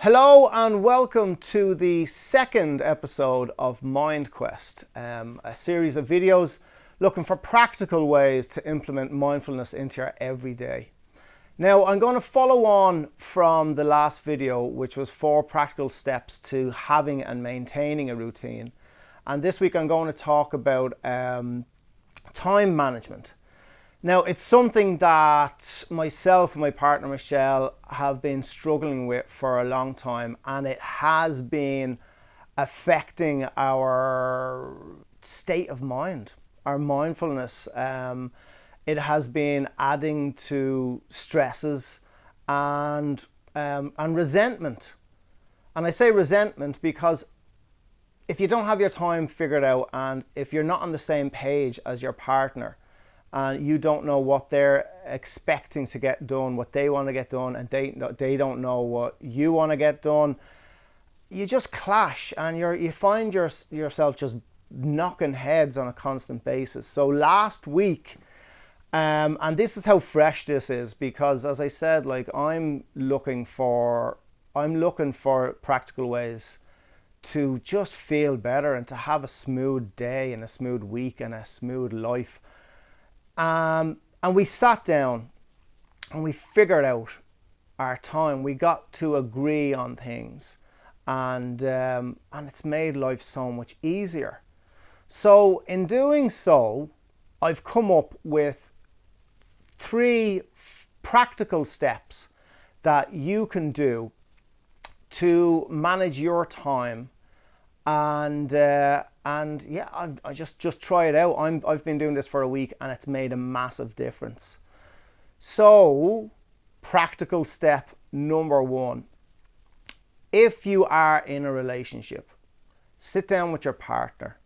Hello and welcome to the second episode of Mindquest, a series of videos looking for practical ways to implement mindfulness into your everyday. Now, I'm going to follow on from the last video, which was 4 practical steps to having and maintaining a routine. And this week I'm going to talk about time management. Now, it's something that myself and my partner Michelle have been struggling with for a long time, and it has been affecting our state of mind, our mindfulness. It has been adding to stresses and resentment. And I say resentment because if you don't have your time figured out, and if you're not on the same page as your partner, and you don't know what they're expecting to get done, what they want to get done, and they don't know what you want to get done, you just clash, and you find yourself just knocking heads on a constant basis. So last week, and this is how fresh this is, because as I said, like I'm looking for practical ways to just feel better and to have a smooth day and a smooth week and a smooth life. And we sat down and we figured out our time. We got to agree on things, and it's made life so much easier. So in doing so, I've come up with 3 practical steps that you can do to manage your time. And yeah, I just try it out. I've been doing this for a week and it's made a massive difference. So, practical step number 1. If you are in a relationship, sit down with your partner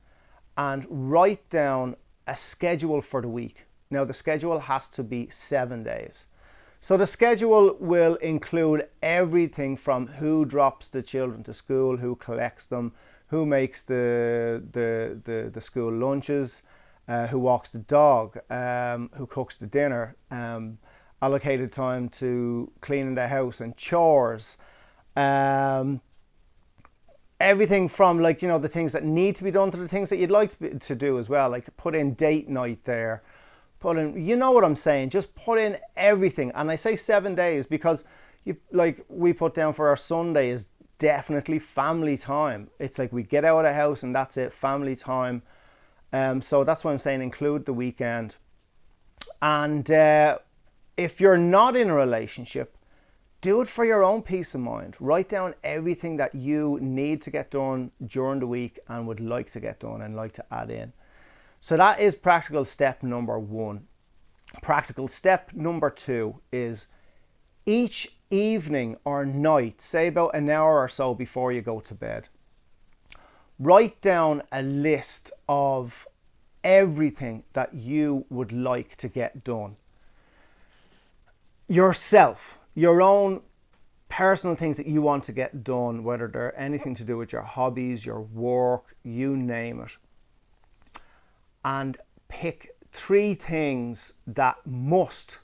and write down a schedule for the week. Now, the schedule has to be 7 days. So the schedule will include everything from who drops the children to school, who collects them, who makes the school lunches, who walks the dog, who cooks the dinner, allocated time to cleaning the house and chores, everything from, like, you know, the things that need to be done to the things that you'd like to do as well, like put in date night there, put in, you know what I'm saying, just put in everything. And I say 7 days because we put down for our Sunday is definitely family time. It's like we get out of the house and that's it, family time. So that's why I'm saying include the weekend. And if you're not in a relationship, do it for your own peace of mind. Write down everything that you need to get done during the week and would like to get done and like to add in. So that is practical step number 1. Practical step number 2 is each evening or night, say about an hour or so before you go to bed, write down a list of everything that you would like to get done. Yourself, your own personal things that you want to get done, whether they're anything to do with your hobbies, your work, you name it. And pick 3 things that must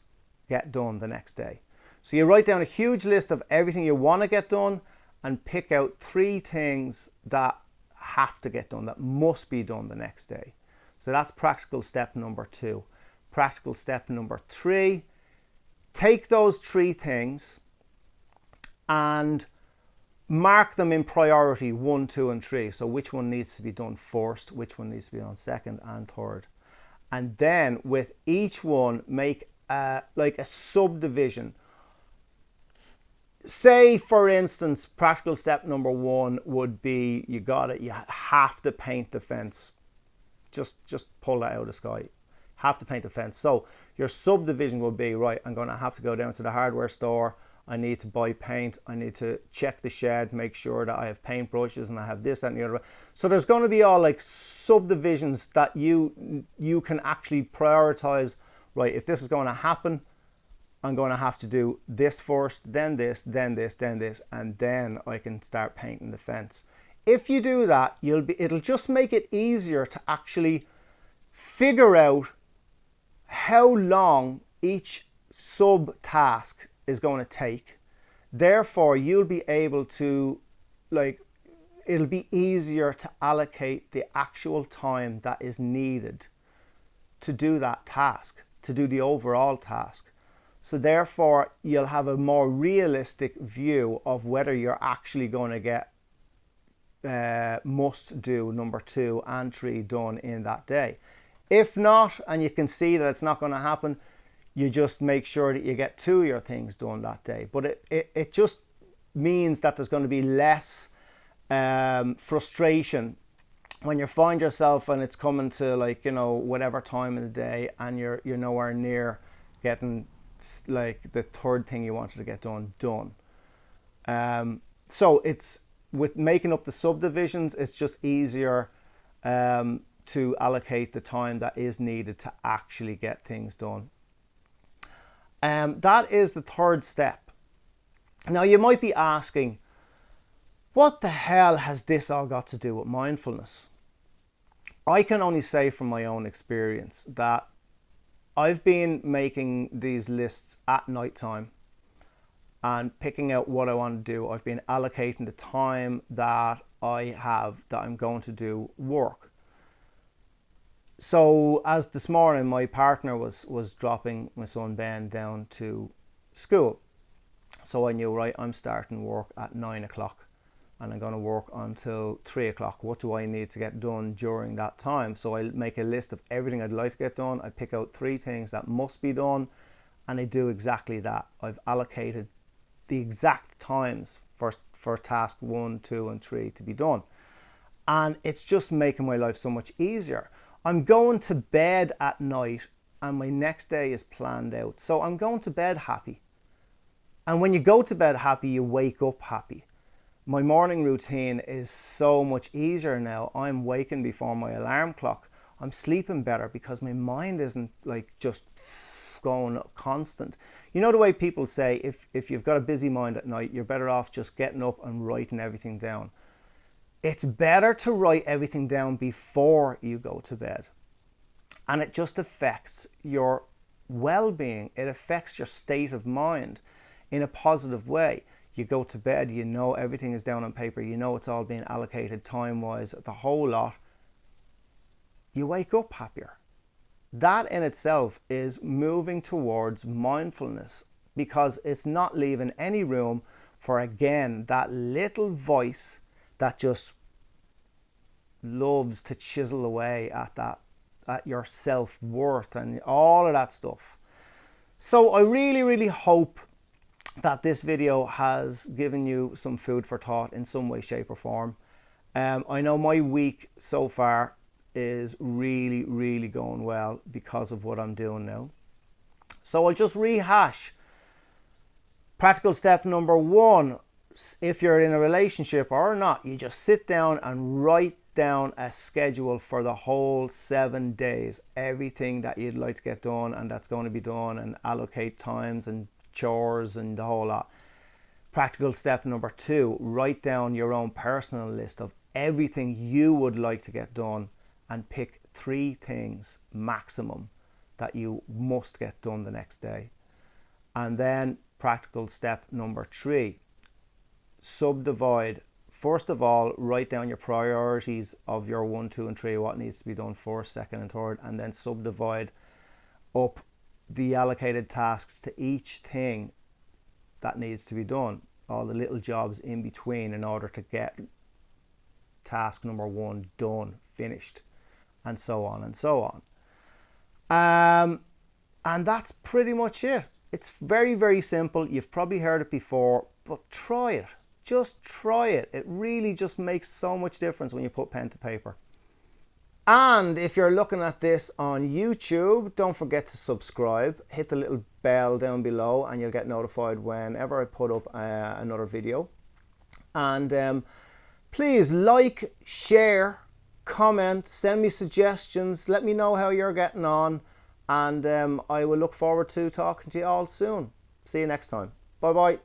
get done the next day. So you write down a huge list of everything you want to get done and pick out 3 things that have to get done, that must be done the next day. So that's practical step number 2. Practical step number 3, take those 3 things and mark them in priority 1, 2, and 3. So which one needs to be done first, which one needs to be done second and third. And then with each one, make like a subdivision. Say, for instance, practical step number 1 would be you have to paint the fence. Just pull that out of the sky. Have to paint the fence. So your subdivision will be, right, I'm going to have to go down to the hardware store. I need to buy paint. I need to check the shed, make sure that I have paint brushes and I have this, that, and the other. So there's going to be all like subdivisions that you can actually prioritize. Right, if this is going to happen, I'm going to have to do this first, then this, then this, then this, and then I can start painting the fence. If you do that, it'll just make it easier to actually figure out how long each sub task is going to take. Therefore, you'll be able to, like, it'll be easier to allocate the actual time that is needed to do that task, to do the overall task. So therefore, you'll have a more realistic view of whether you're actually going to get must do number 2 and 3 done in that day. If not, and you can see that it's not going to happen, you just make sure that you get 2 of your things done that day. But it just means that there's going to be less frustration when you find yourself and it's coming to, like, you know, whatever time of the day, and you're nowhere near getting like the third thing you wanted to get done. So it's, with making up the subdivisions, it's just easier to allocate the time that is needed to actually get things done. That is the third step. Now, you might be asking, what the hell has this all got to do with mindfulness? I can only say from my own experience that I've been making these lists at night time and picking out what I want to do. I've been allocating the time that I have that I'm going to do work. So as this morning, my partner was dropping my son Ben down to school. So I knew, right, I'm starting work at 9 o'clock and I'm going to work until 3 o'clock. What do I need to get done during that time? So I make a list of everything I'd like to get done. I pick out 3 things that must be done, and I do exactly that. I've allocated the exact times for task 1, 2 and 3 to be done. And it's just making my life so much easier. I'm going to bed at night and my next day is planned out. So I'm going to bed happy. And when you go to bed happy, you wake up happy. My morning routine is so much easier now. I'm waking before my alarm clock. I'm sleeping better because my mind isn't like just going constant. You know the way people say if you've got a busy mind at night, you're better off just getting up and writing everything down. It's better to write everything down before you go to bed. And it just affects your well-being. It affects your state of mind in a positive way. You go to bed, you know everything is down on paper, you know it's all being allocated time-wise, the whole lot. You wake up happier. That in itself is moving towards mindfulness, because it's not leaving any room for, again, that little voice that just loves to chisel away at your self-worth and all of that stuff. So I really hope that this video has given you some food for thought in some way, shape or form. I know my week so far is really going well because of what I'm doing now. So I'll just rehash. Practical step number 1, if you're in a relationship or not, you just sit down and write down a schedule for the whole 7 days, everything that you'd like to get done and that's going to be done, and allocate times and chores and the whole lot. Practical step number 2, write down your own personal list of everything you would like to get done and pick 3 things maximum that you must get done the next day. And then practical step number 3, subdivide. First of all, write down your priorities of your 1, 2 and 3, what needs to be done first, second and third, and then subdivide up the allocated tasks to each thing that needs to be done, all the little jobs in between, in order to get task number 1 done, finished, and so on and so on. And that's pretty much it. It's very simple. You've probably heard it before, but try it. Just try it. It really just makes so much difference when you put pen to paper. And if you're looking at this on YouTube, don't forget to subscribe. Hit the little bell down below and you'll get notified whenever I put up another video. And please like, share, comment, send me suggestions. Let me know how you're getting on. And I will look forward to talking to you all soon. See you next time. Bye bye.